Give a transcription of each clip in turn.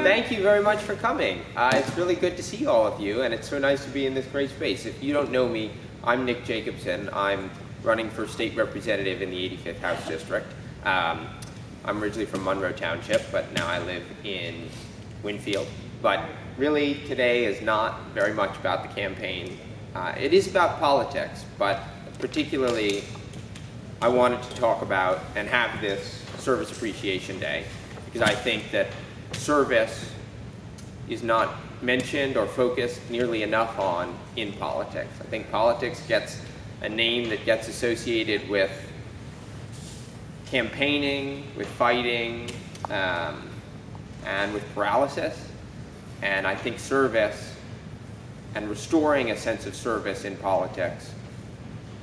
Thank you very much for coming. It's really good to see all of you, and it's so nice to be in this great space. If you don't know me, I'm Nick Jacobson. I'm running for state representative in the 85th House District. I'm originally from Monroe Township, but now I live in Winfield. But really, today is not very much about the campaign. It is about politics, but particularly, I wanted to talk about and have this Service Appreciation Day, because I think that service is not mentioned or focused nearly enough on in politics. I think politics gets a name that gets associated with campaigning, with fighting, and with paralysis. And I think service and restoring a sense of service in politics,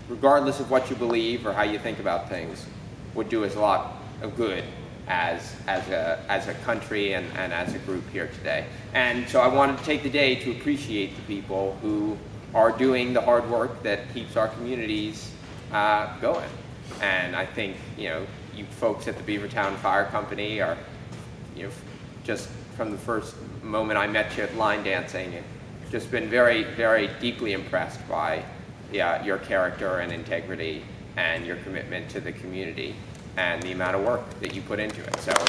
regardless of what you believe or how you think about things, would do us a lot of good as a country and as a group here today. And so I wanted to take the day to appreciate the people who are doing the hard work that keeps our communities going. And I think, you folks at the Beavertown Fire Company are, just from the first moment I met you at line dancing, just been very, very deeply impressed by your character and integrity and your commitment to the community and the amount of work that you put into it. So I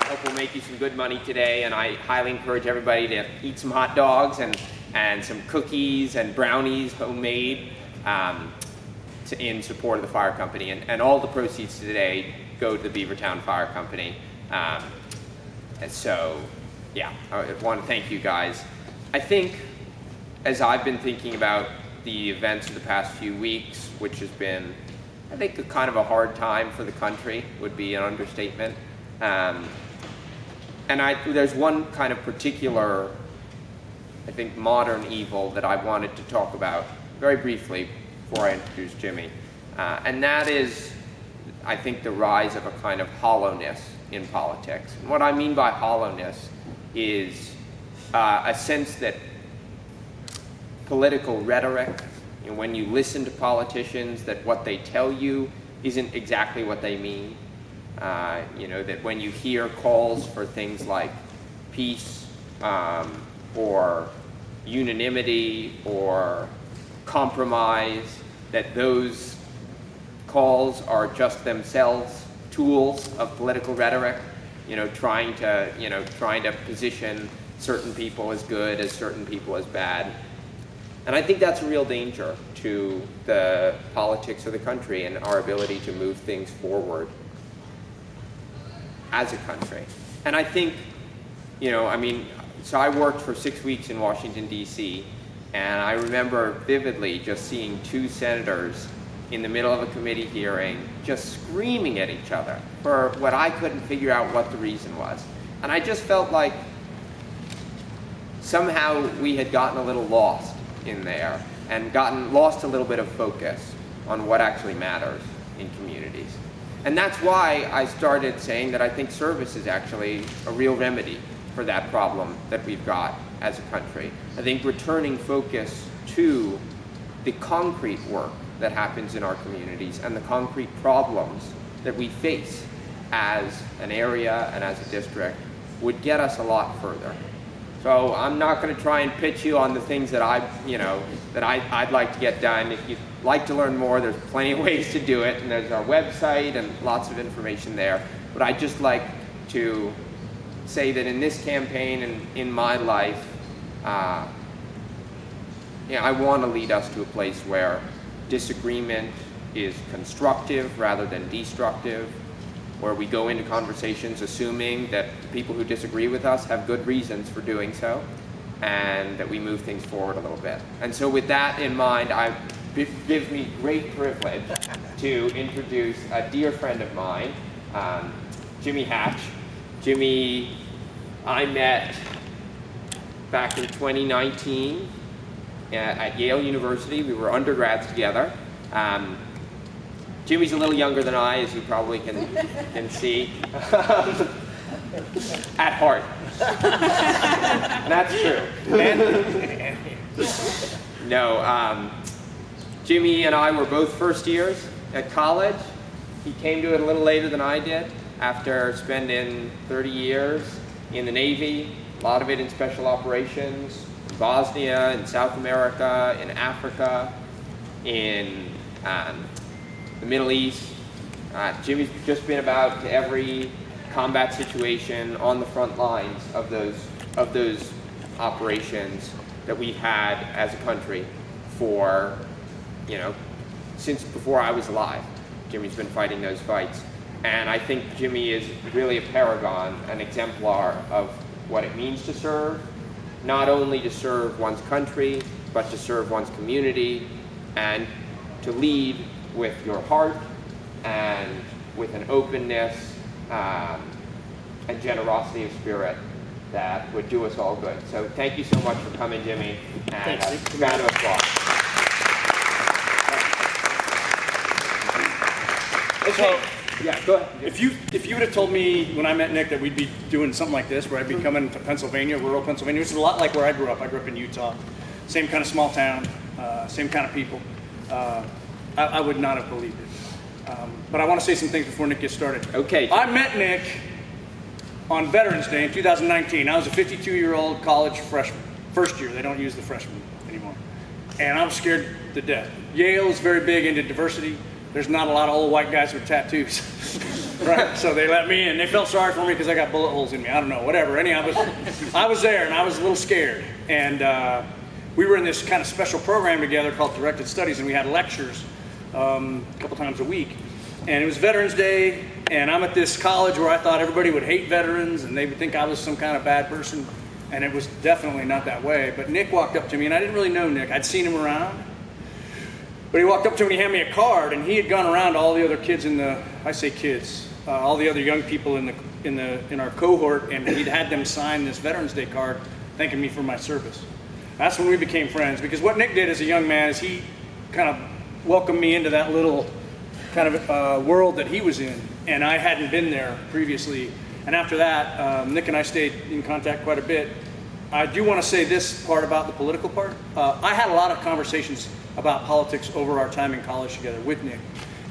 hope we'll make you some good money today, and I highly encourage everybody to eat some hot dogs and some cookies and brownies, homemade, in support of the fire company. And all the proceeds today go to the Beavertown Fire Company. And so, yeah, I want to thank you guys. I think, as I've been thinking about the events of the past few weeks, which has been, I think, a kind of a hard time for the country, would be an understatement. And there's one kind of particular, I think, modern evil that I wanted to talk about very briefly before I introduce Jimmy. And that is, I think, the rise of a kind of hollowness in politics. And what I mean by hollowness is a sense that political rhetoric, when you listen to politicians, that what they tell you isn't exactly what they mean. That when you hear calls for things like peace or unanimity or compromise, that those calls are just themselves tools of political rhetoric, trying to position certain people as good, as certain people as bad. And I think that's a real danger to the politics of the country and our ability to move things forward as a country. And I think, so I worked for 6 weeks in Washington, D.C., and I remember vividly just seeing two senators in the middle of a committee hearing just screaming at each other for what I couldn't figure out what the reason was. And I just felt like somehow we had gotten a little lost in there and gotten lost a little bit of focus on what actually matters in communities. And that's why I started saying that I think service is actually a real remedy for that problem that we've got as a country. I think returning focus to the concrete work that happens in our communities and the concrete problems that we face as an area and as a district would get us a lot further. So I'm not going to try and pitch you on the things that I'd like to get done. If you'd like to learn more, there's plenty of ways to do it, and there's our website and lots of information there. But I'd just like to say that in this campaign and in my life, I want to lead us to a place where disagreement is constructive rather than destructive, where we go into conversations assuming that the people who disagree with us have good reasons for doing so, and that we move things forward a little bit. And so with that in mind, it gives me great privilege to introduce a dear friend of mine, Jimmy Hatch. Jimmy, I met back in 2019 at Yale University. We were undergrads together. Jimmy's a little younger than I, as you probably can see, at heart. That's true. No, Jimmy and I were both first years at college. He came to it a little later than I did. after spending 30 years in the Navy, a lot of it in special operations, in Bosnia, in South America, in Africa, in the Middle East. Jimmy's just been about to every combat situation on the front lines of those operations that we've had as a country for, since before I was alive. Jimmy's been fighting those fights. And I think Jimmy is really a paragon, an exemplar of what it means to serve, not only to serve one's country, but to serve one's community, and to lead with your heart and with an openness and generosity of spirit that would do us all good. So thank you so much for coming, Jimmy, and a round of applause. Okay. Yeah, go ahead. If you would have told me when I met Nick that we'd be doing something like this, where I'd be coming to Pennsylvania, rural Pennsylvania, which is a lot like where I grew up. I grew up in Utah. Same kind of small town, same kind of people. I would not have believed it. But I want to say some things before Nick gets started. Okay. I met Nick on Veterans Day in 2019. I was a 52-year-old college freshman. First year, they don't use the freshman anymore. And I was scared to death. Yale is very big into diversity. There's not a lot of old white guys with tattoos, right? So they let me in. They felt sorry for me because I got bullet holes in me. I don't know, whatever. Anyhow, I was there and I was a little scared. And we were in this kind of special program together called Directed Studies, and we had lectures a couple times a week. And it was Veterans Day, and I'm at this college where I thought everybody would hate veterans and they would think I was some kind of bad person. And it was definitely not that way. But Nick walked up to me, and I didn't really know Nick. I'd seen him around. But he walked up to me and he handed me a card, and he had gone around to all the other kids all the other young people in our cohort, and he'd had them sign this Veterans Day card thanking me for my service. That's when we became friends, because what Nick did as a young man is he kind of welcomed me into that little kind of world that he was in, and I hadn't been there previously. And after that, Nick and I stayed in contact quite a bit. I do want to say this part about the political part. I had a lot of conversations about politics over our time in college together with Nick.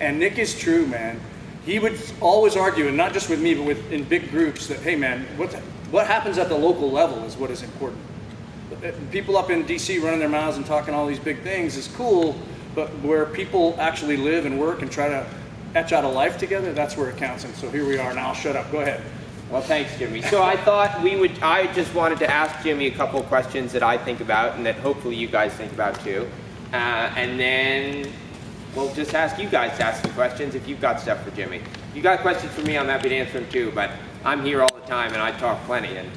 And Nick is true, man. He would always argue, and not just with me, but in big groups, that, hey man, what happens at the local level is what is important. People up in DC running their mouths and talking all these big things is cool, but where people actually live and work and try to etch out a life together, that's where it counts. And so here we are. Now I'll shut up. Go ahead. Well, thanks, Jimmy. So I thought I just wanted to ask Jimmy a couple of questions that I think about and that hopefully you guys think about too. And then we'll just ask you guys to ask some questions if you've got stuff for Jimmy. If you got questions for me, I'm happy to answer them too, but I'm here all the time and I talk plenty, and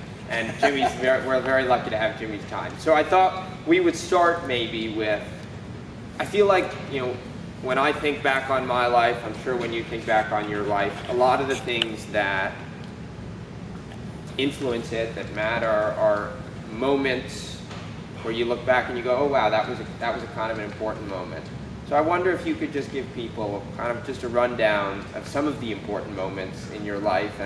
we're very lucky to have Jimmy's time. So I thought we would start maybe with, I feel like, when I think back on my life, I'm sure when you think back on your life, a lot of the things that influence it, that matter, are moments where you look back and you go, oh wow, that was a kind of an important moment. So I wonder if you could just give people kind of just a rundown of some of the important moments in your life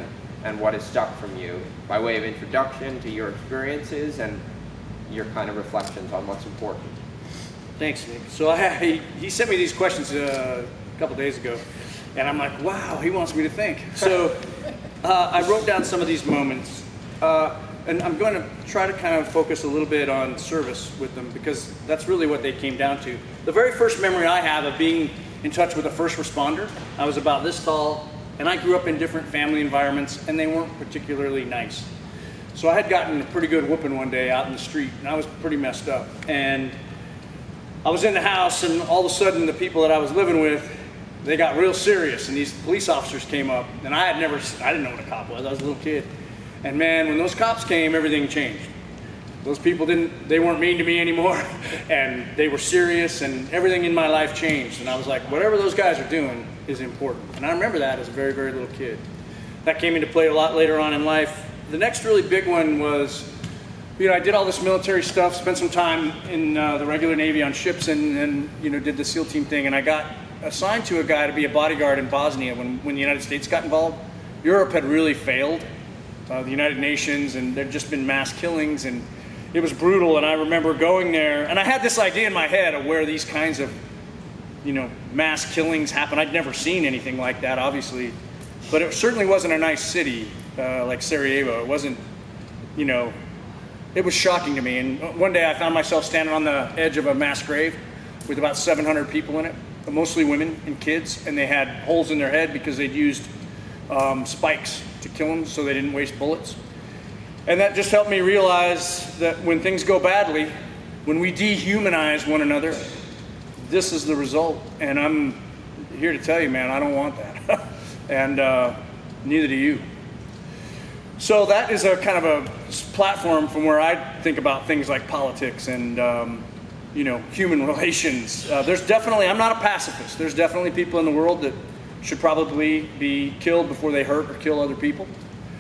and what has stuck from you by way of introduction to your experiences and your kind of reflections on what's important. Thanks, Nick. So he sent me these questions a couple days ago, and I'm like, wow, he wants me to think. So I wrote down some of these moments. And I'm going to try to kind of focus a little bit on service with them, because that's really what they came down to. The very first memory I have of being in touch with a first responder, I was about this tall, and I grew up in different family environments, and they weren't particularly nice. So I had gotten a pretty good whooping one day out in the street, and I was pretty messed up. And I was in the house, and all of a sudden the people that I was living with, they got real serious, and these police officers came up, and I didn't know what a cop was. I was a little kid. And man, when those cops came, everything changed. Those people they weren't mean to me anymore, and they were serious, and everything in my life changed. And I was like, whatever those guys are doing is important. And I remember that as a very, very little kid. That came into play a lot later on in life. The next really big one was, I did all this military stuff, spent some time in the regular Navy on ships, and did the SEAL team thing, and I got assigned to a guy to be a bodyguard in Bosnia when the United States got involved. Europe had really failed. The United Nations, and there'd just been mass killings, and it was brutal. And I remember going there, and I had this idea in my head of where these kinds of, mass killings happen. I'd never seen anything like that, obviously. but it certainly wasn't a nice city like Sarajevo. It wasn't, you know, it was shocking to me. And one day I found myself standing on the edge of a mass grave with about 700 people in it, mostly women and kids, and they had holes in their head because they'd used spikes to kill them so they didn't waste bullets. And that just helped me realize that when things go badly, when we dehumanize one another, this is the result. And I'm here to tell you, man, I don't want that. And neither do you. So that is a kind of a platform from where I think about things like politics and you know, human relations. There's definitely, I'm not a pacifist. There's definitely people in the world that should probably be killed before they hurt or kill other people.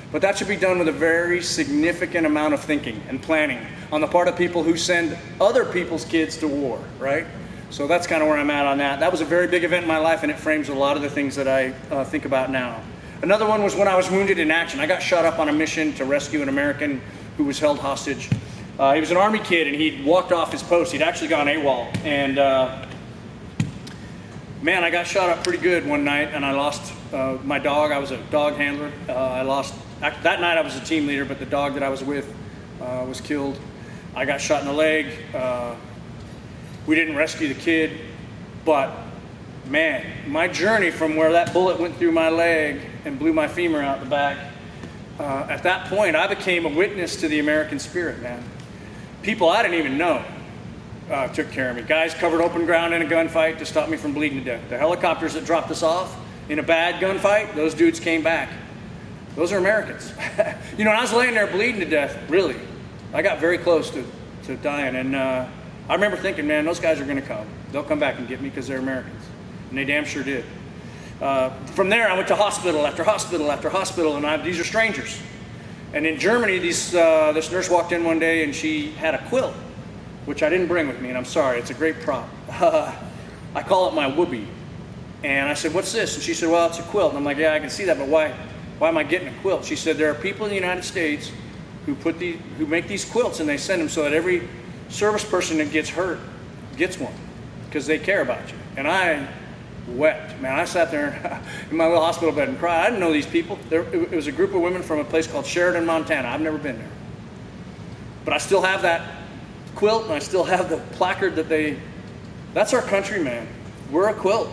But that should be done with a very significant amount of thinking and planning on the part of people who send other people's kids to war, right? So that's kind of where I'm at on that. That was a very big event in my life, and it frames a lot of the things that I think about now. Another one was when I was wounded in action. I got shot up on a mission to rescue an American who was held hostage. He was an Army kid, and he'd walked off his post. He'd actually gone AWOL. And man, I got shot up pretty good one night, and I lost my dog. I was a dog handler. That night I was a team leader, but the dog that I was with was killed. I got shot in the leg. We didn't rescue the kid, but man, my journey from where that bullet went through my leg and blew my femur out the back, at that point I became a witness to the American spirit, man. People I didn't even know took care of me. Guys covered open ground in a gunfight to stop me from bleeding to death. The helicopters that dropped us off in a bad gunfight, those dudes came back. Those are Americans. You know, when I was laying there bleeding to death, really, I got very close to dying. And I remember thinking, man, those guys are going to come. They'll come back and get me because they're Americans. And they damn sure did. From there, I went to hospital after hospital after hospital, and these are strangers. And in Germany, this nurse walked in one day, and she had a quilt, which I didn't bring with me, and I'm sorry. It's a great prop. I call it my whoopee. And I said, what's this? And she said, well, it's a quilt. And I'm like, yeah, I can see that, but why am I getting a quilt? She said, there are people in the United States who make these quilts, and they send them so that every service person that gets hurt gets one because they care about you. And I wept, man. I sat there in my little hospital bed and cried. I didn't know these people. It was a group of women from a place called Sheridan, Montana. I've never been there. But I still have that quilt, and I still have the placard that's our country, man. We're a quilt.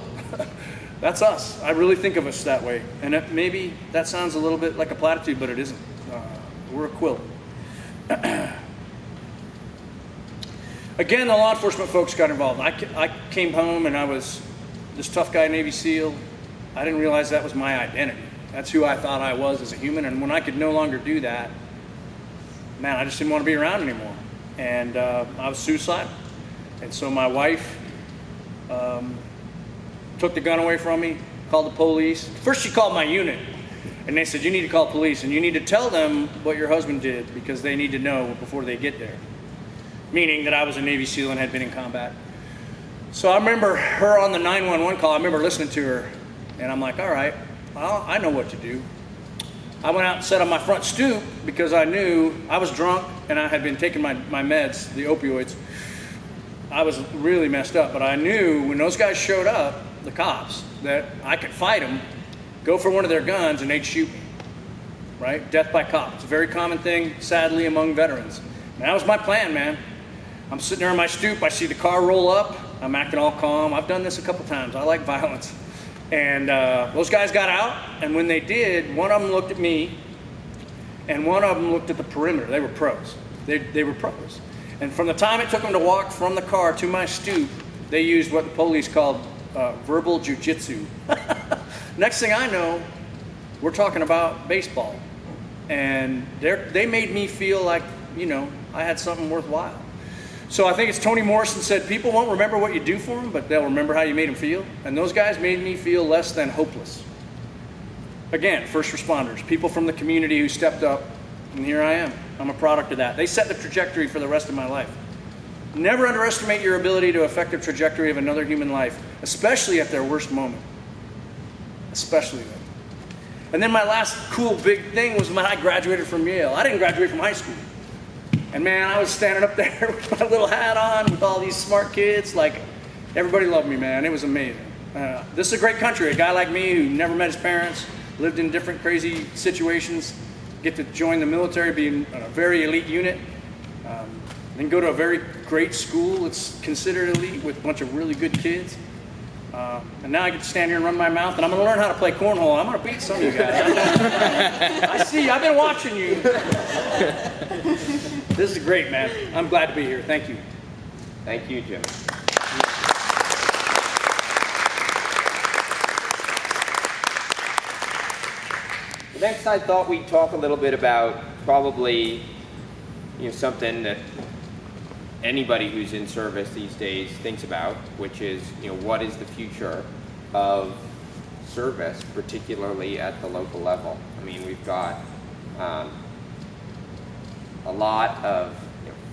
That's us. I really think of us that way. And maybe that sounds a little bit like a platitude, but it isn't. We're a quilt. Again, the law enforcement folks got involved. I came home and I was this tough guy, Navy SEAL. I didn't realize that was my identity. That's who I thought I was as a human. And when I could no longer do that, man, I just didn't want to be around anymore. And I was suicidal. And so my wife took the gun away from me, called the police. First she called my unit, and they said, you need to call police, and you need to tell them what your husband did because they need to know before they get there. Meaning that I was a Navy SEAL and had been in combat. So I remember her on the 911 call. I remember listening to her, and I'm like, all right, well, I know what to do. I went out and sat on my front stoop because I knew I was drunk and I had been taking my meds, the opioids. I was really messed up, but I knew when those guys showed up, the cops, that I could fight them, go for one of their guns, and they'd shoot me, right? Death by cop. It's a very common thing, sadly, among veterans. And that was my plan, man. I'm sitting there on my stoop. I see the car roll up. I'm acting all calm. I've done this a couple times. I like violence. And those guys got out, and when they did, one of them looked at me, and one of them looked at the perimeter. They were pros. They were pros. And from the time it took them to walk from the car to my stoop, they used what the police called verbal jujitsu. Next thing I know, we're talking about baseball. And they made me feel like, you know, I had something worthwhile. So I think it's Toni Morrison said, people won't remember what you do for them, but they'll remember how you made them feel. And those guys made me feel less than hopeless. Again, first responders, people from the community who stepped up, and here I am. I'm a product of that. They set the trajectory for the rest of my life. Never underestimate your ability to affect the trajectory of another human life, especially at their worst moment. Especially then. And then my last cool big thing was when I graduated from Yale. I didn't graduate from high school. And man, I was standing up there with my little hat on with all these smart kids. Like, everybody loved me, man. It was amazing. This is a great country. A guy like me who never met his parents, lived in different crazy situations, get to join the military, be in a very elite unit, then go to a very great school that's considered elite with a bunch of really good kids. And now I get to stand here and run my mouth, and I'm going to learn how to play cornhole. I'm going to beat some of you guys. I see, I've been watching you. This is great, man. I'm glad to be here. Thank you. Thank you, Jim. Next, I thought we'd talk a little bit about probably, something that anybody who's in service these days thinks about, which is, what is the future of service, particularly at the local level? I mean, we've got a lot of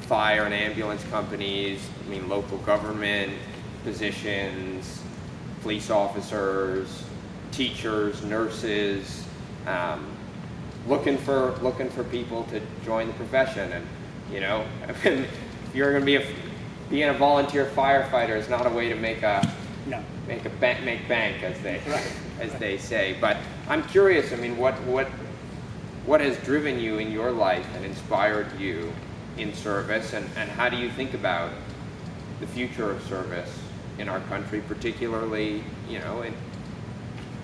fire and ambulance companies, local government positions, police officers, teachers, nurses, looking for people to join the profession. And if you're going to being a volunteer firefighter is not a way to make bank, as they say. But I'm curious. What has driven you in your life and inspired you in service, and how do you think about the future of service in our country, particularly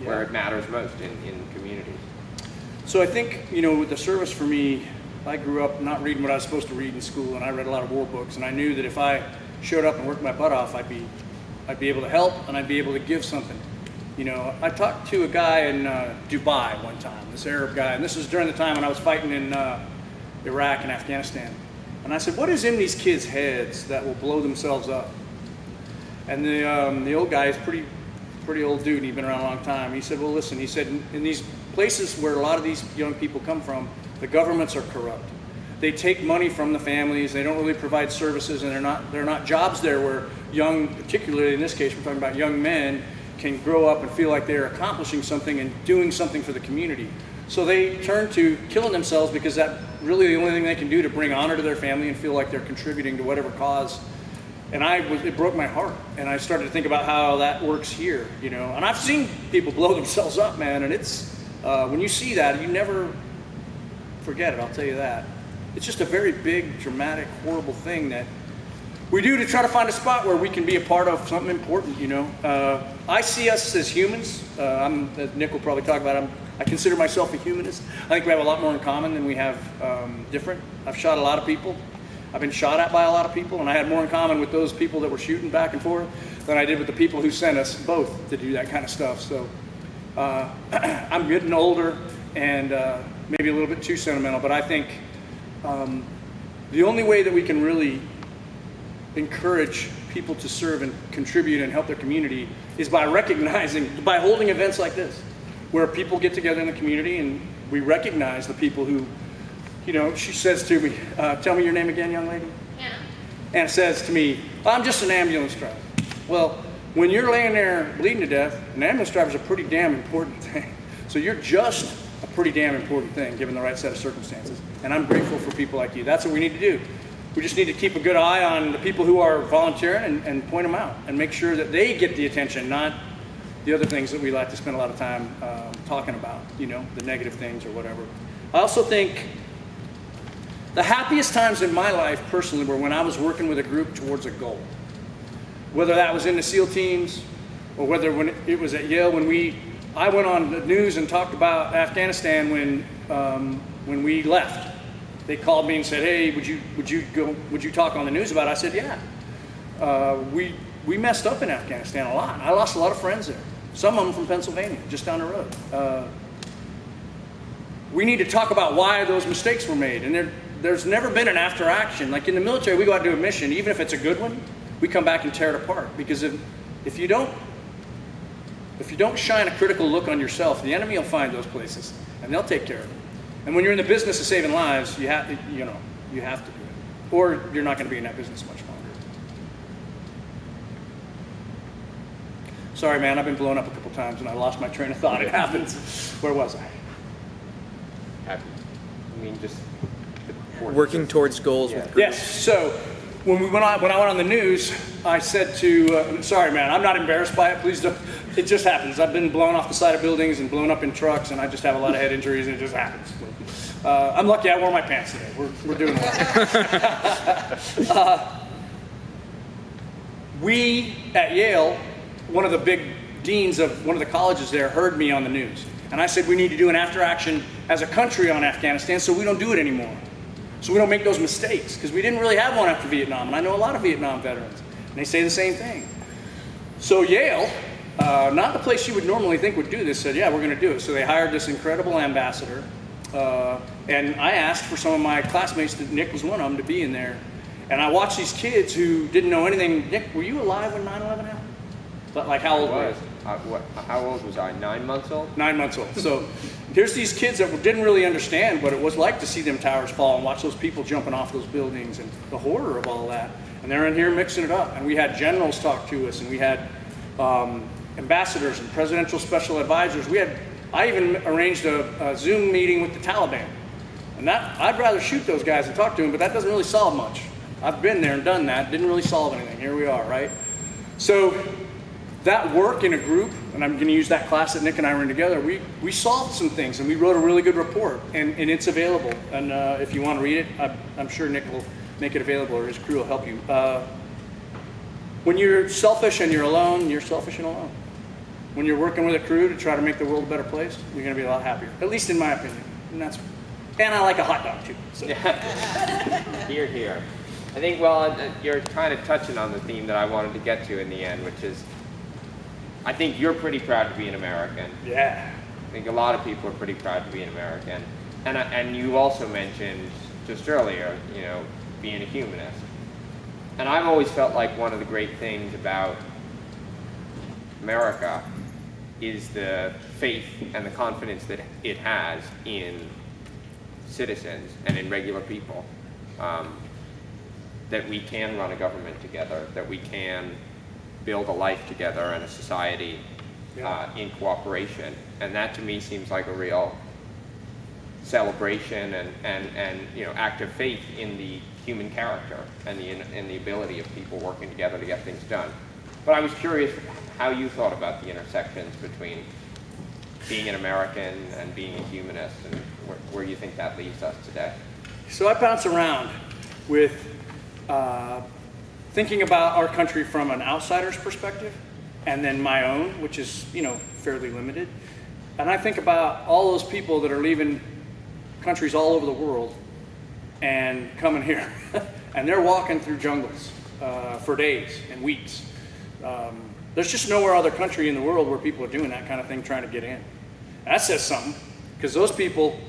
where it matters most in communities? So I think, with the service for me, I grew up not reading what I was supposed to read in school, and I read a lot of war books, and I knew that if I showed up and worked my butt off, I'd be able to help, and I'd be able to give something. I talked to a guy in Dubai one time, this Arab guy, and this was during the time when I was fighting in Iraq and Afghanistan. And I said, what is in these kids' heads that will blow themselves up? And the old guy is pretty old dude, and he'd been around a long time. He said, well, listen, he said, in these places where a lot of these young people come from, the governments are corrupt. They take money from the families, they don't really provide services, and they're not jobs there where young, particularly in this case, we're talking about young men, can grow up and feel like they're accomplishing something and doing something for the community. So they turn to killing themselves because that's really the only thing they can do to bring honor to their family and feel like they're contributing to whatever cause. And it broke my heart. And I started to think about how that works here, And I've seen people blow themselves up, man. And it's, when you see that, you never forget it, I'll tell you that. It's just a very big, dramatic, horrible thing that we do to try to find a spot where we can be a part of something important, I see us as humans. As Nick will probably talk about, I consider myself a humanist. I think we have a lot more in common than we have different. I've shot a lot of people. I've been shot at by a lot of people, and I had more in common with those people that were shooting back and forth than I did with the people who sent us both to do that kind of stuff. So I'm getting older and maybe a little bit too sentimental, but I think the only way that we can really encourage people to serve and contribute and help their community is by by holding events like this, where people get together in the community and we recognize the people who, she says to me, tell me your name again, young lady? Anna. Anna says to me, I'm just an ambulance driver. Well, when you're laying there bleeding to death, an ambulance driver is a pretty damn important thing. So you're just a pretty damn important thing, given the right set of circumstances. And I'm grateful for people like you. That's what we need to do. We just need to keep a good eye on the people who are volunteering and point them out and make sure that they get the attention, not the other things that we like to spend a lot of time talking about, the negative things or whatever. I also think the happiest times in my life personally were when I was working with a group towards a goal. Whether that was in the SEAL teams or whether when it was at Yale I went on the news and talked about Afghanistan when we left. They called me and said, hey, would you talk on the news about it? I said, yeah. We messed up in Afghanistan a lot. I lost a lot of friends there. Some of them from Pennsylvania, just down the road. We need to talk about why those mistakes were made. And there's never been an after action. Like in the military, we go out and do a mission, even if it's a good one, we come back and tear it apart. Because if you don't shine a critical look on yourself, the enemy will find those places and they'll take care of it. And when you're in the business of saving lives, you have to do it. Or you're not going to be in that business much longer. Sorry, man, I've been blown up a couple times and I lost my train of thought. It happens. Where was I? Happy. Just working towards goals with groups. Yes. So when I went on the news, I said to, sorry man, I'm not embarrassed by it, please don't. It just happens. I've been blown off the side of buildings and blown up in trucks, and I just have a lot of head injuries, and it just happens. I'm lucky I wore my pants today. We're doing well. We at Yale, one of the big deans of one of the colleges there, heard me on the news. And I said we need to do an after action as a country on Afghanistan so we don't do it anymore. So we don't make those mistakes, because we didn't really have one after Vietnam, and I know a lot of Vietnam veterans, and they say the same thing. So Yale, not the place you would normally think would do this, said, yeah, we're going to do it. So they hired this incredible ambassador, and I asked for some of my classmates, that Nick was one of them, to be in there. And I watched these kids who didn't know anything. Nick, were you alive when 9/11 happened? Like how old were you? How old was I? 9 months old? 9 months old. So here's these kids that didn't really understand what it was like to see them towers fall and watch those people jumping off those buildings and the horror of all that. And they're in here mixing it up. And we had generals talk to us, and we had ambassadors and presidential special advisors. I even arranged a Zoom meeting with the Taliban. And I'd rather shoot those guys and talk to them, but that doesn't really solve much. I've been there and done that. Didn't really solve anything. Here we are, right? So that work in a group, and I'm going to use that class that Nick and I were in together, we solved some things, and we wrote a really good report, and it's available. And if you want to read it, I'm sure Nick will make it available, or his crew will help you. When you're selfish and you're alone, you're selfish and alone. When you're working with a crew to try to make the world a better place, you're going to be a lot happier, at least in my opinion. And I like a hot dog too. So. Here, here. I think, well, you're kind of touching on the theme that I wanted to get to in the end, which is, I think you're pretty proud to be an American. Yeah. I think a lot of people are pretty proud to be an American. And you also mentioned just earlier, being a humanist. And I've always felt like one of the great things about America is the faith and the confidence that it has in citizens and in regular people. That we can run a government together, that we can build a life together and a society in cooperation. And that to me seems like a real celebration and act of faith in the human character and the ability of people working together to get things done. But I was curious how you thought about the intersections between being an American and being a humanist, and where you think that leaves us today. So I bounce around with thinking about our country from an outsider's perspective, and then my own, which is fairly limited. And I think about all those people that are leaving countries all over the world and coming here, and they're walking through jungles for days and weeks. There's just nowhere other country in the world where people are doing that kind of thing, trying to get in. And that says something, because those people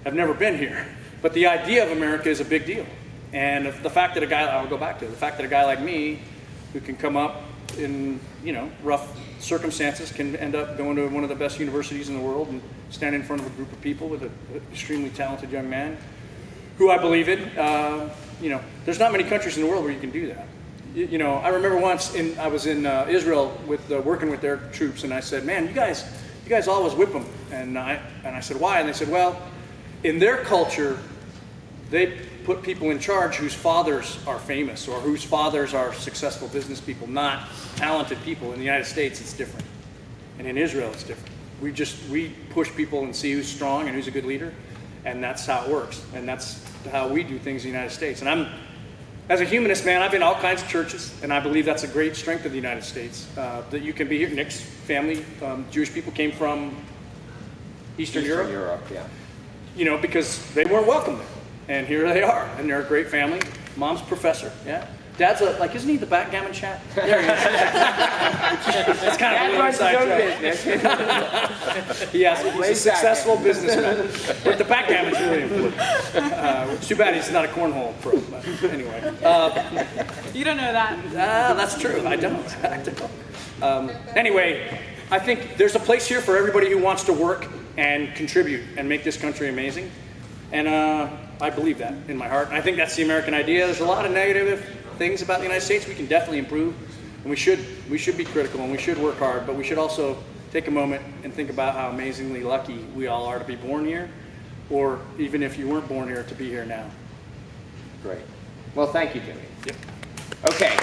have never been here. But the idea of America is a big deal. And the fact that I'll go back to it, the fact that a guy like me, who can come up in rough circumstances, can end up going to one of the best universities in the world and stand in front of a group of people with an extremely talented young man, who I believe in. There's not many countries in the world where you can do that. I remember once I was in Israel working with their troops, and I said, "Man, you guys always whip them." And I said, "Why?" And they said, "Well, in their culture, they put people in charge whose fathers are famous or whose fathers are successful business people, not talented people. In the United States, it's different. And in Israel, it's different. We push people and see who's strong and who's a good leader, and that's how it works. And that's how we do things in the United States." And as a humanist, man, I've been in all kinds of churches, and I believe that's a great strength of the United States, that you can be here. Nick's family, Jewish people, came from Eastern Europe. Yeah. Because they weren't welcome there. And here they are, and they're a great family. Mom's professor, yeah. Dad's isn't he the backgammon chat? There he is. That's kind of a inside joke. He's a successful businessman. But the backgammon's really important. It's too bad he's not a cornhole pro, but anyway. You don't know that. That's true, I don't. Anyway, I think there's a place here for everybody who wants to work and contribute and make this country amazing. And I believe that in my heart. And I think that's the American idea. There's a lot of negative things about the United States we can definitely improve. And we should be critical, and we should work hard, but we should also take a moment and think about how amazingly lucky we all are to be born here, or even if you weren't born here, to be here now. Great. Well, thank you, Jimmy. Yep. Okay.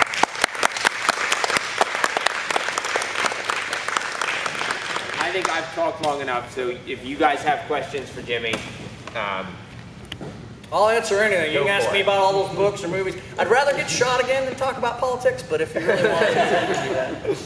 think I've talked long enough, so if you guys have questions for Jimmy, I'll answer anything. You Go can ask for me it. about all those books or movies. I'd rather get shot again than talk about politics, but if you really want to, we can do that.